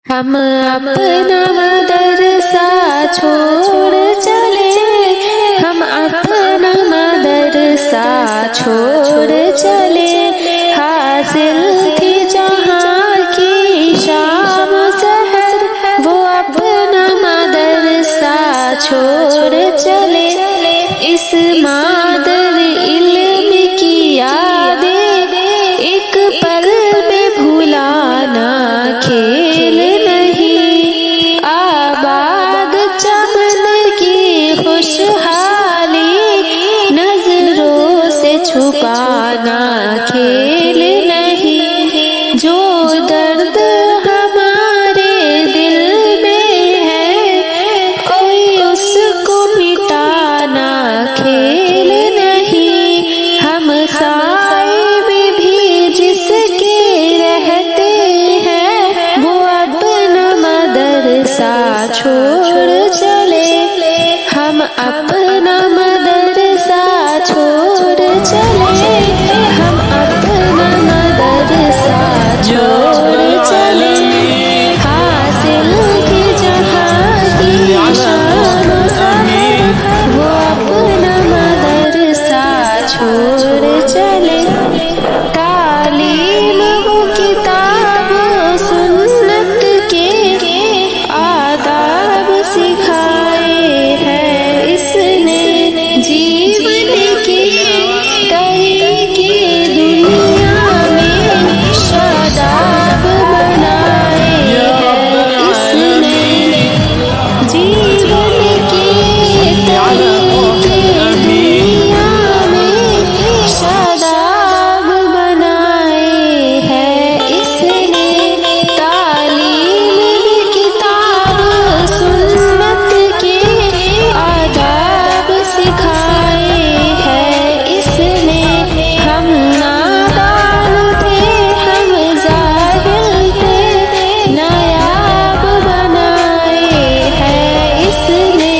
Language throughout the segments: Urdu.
ہم اپنا مدرسہ چھوڑ چلے، ہم اپنا مدرسہ چھوڑ چلے، حاصل تھی جہاں کی شام و سحر، وہ اپنا مدرسہ چھوڑ چلے، اس مادر علم کی یادیں ایک پل میں بھولانا کھیل نہیں، آباد چمن کی خوشحالی نظروں سے چھپانا کھیل نہیں، جو درد ہمارے دل میں ہے کوئی اس کو مٹانا کھیل نہیں، ہم سائے میں بھی جس کے رہتے ہیں وہ اپنا مدرسہ چھوڑ چلے، ہم اپنا مدرسہ چھوڑ چلے، ہم اپنا مدرسہ چھوڑ چلے، حاصل تھی جہاں کی شان و سحر، وہ اپنا مدرسہ چھوڑ چلے، تعلیم وہ کتاب و سنت کے آداب سکھائے ہیں، اس نے جیون کے طریقے دنیا میں شاداب بنائے ہیں، اس نے جیون کے طریقے دنیا میں شاداب بنائے ہیں، اس نے تعلیم کتاب سنت کے آداب سکھائے ہیں، اس نے ہم نادان تھے ہم ظاہر تھے نایاب بنائے ہیں، اس نے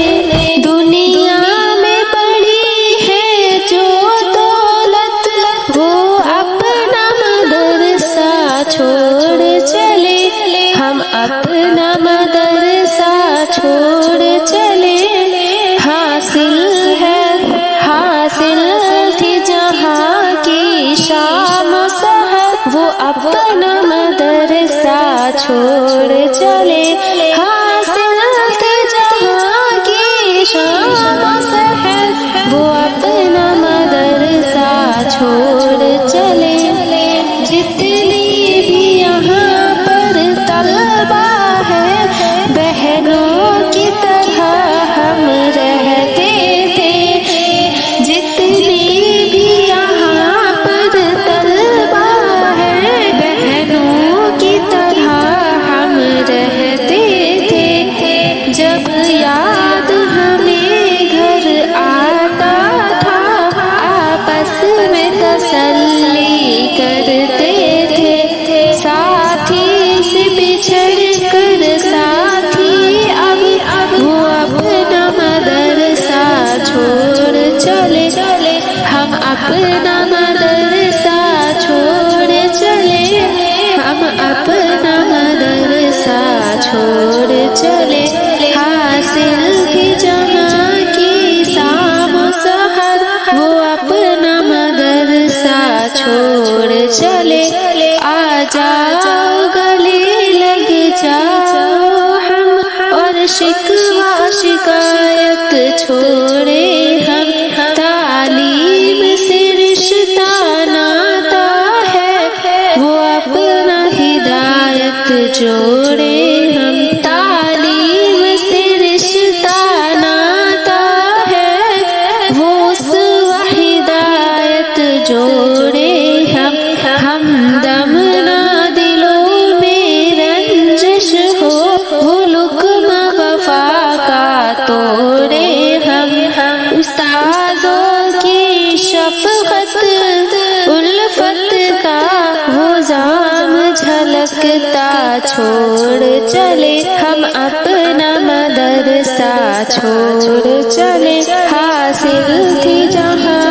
دنیا میں پڑی ہے جو دولت وہ اپنا مدرسہ چھوڑ چلے، ہم اپنا مدرسہ چھوڑ چلے، حاصل تھی جہاں کی شام و سحر، وہ اپنا مدرسہ چھوڑ چلے، حاصل تھی جہاں کی شام و سحر، وہ اپنا مدرسہ چھوڑ چلے، جتنی بھی یہاں پر طلبا ہے بہنوں کی طرح ہم رہتے تھے، جتنی بھی یہاں پر طلبا ہے بہنوں کی طرح ہم رہتے تھے، جب یاد ہمیں گھر آتا تھا آپس میں تسلی کرتے تھے، ساتھی سے بچھڑ کر ساتھی اب وہ اپنا مدرسہ چھوڑ چلے، ہم اپنا مدرسہ چھوڑ چلے، ہم اپنا مدرسہ چھوڑ چلے، حاصل تھی جہاں کی شام و سحر، وہ اپنا مدرسہ چھوڑ چلے، آ جاؤ گلے لگ جاؤ ہم اور شکوہ شکایت چھوڑے ہم، تعلیم سے رشتہ ناتا ہے وہ اپنا ہدایت جوڑے ہم، تعلیم سے رشتہ ناتا ہے وہ اس ہدایت جوڑے ہم دم نہ دلوں میں رنجش ہو وہ لقم وفا کا توڑے ہم، استادوں کی شفقت الفت کا وہ جام جھلکتا چھوڑ چلے، ہم اپنا مدرسہ چھوڑ چلے، حاصل تھی جہاں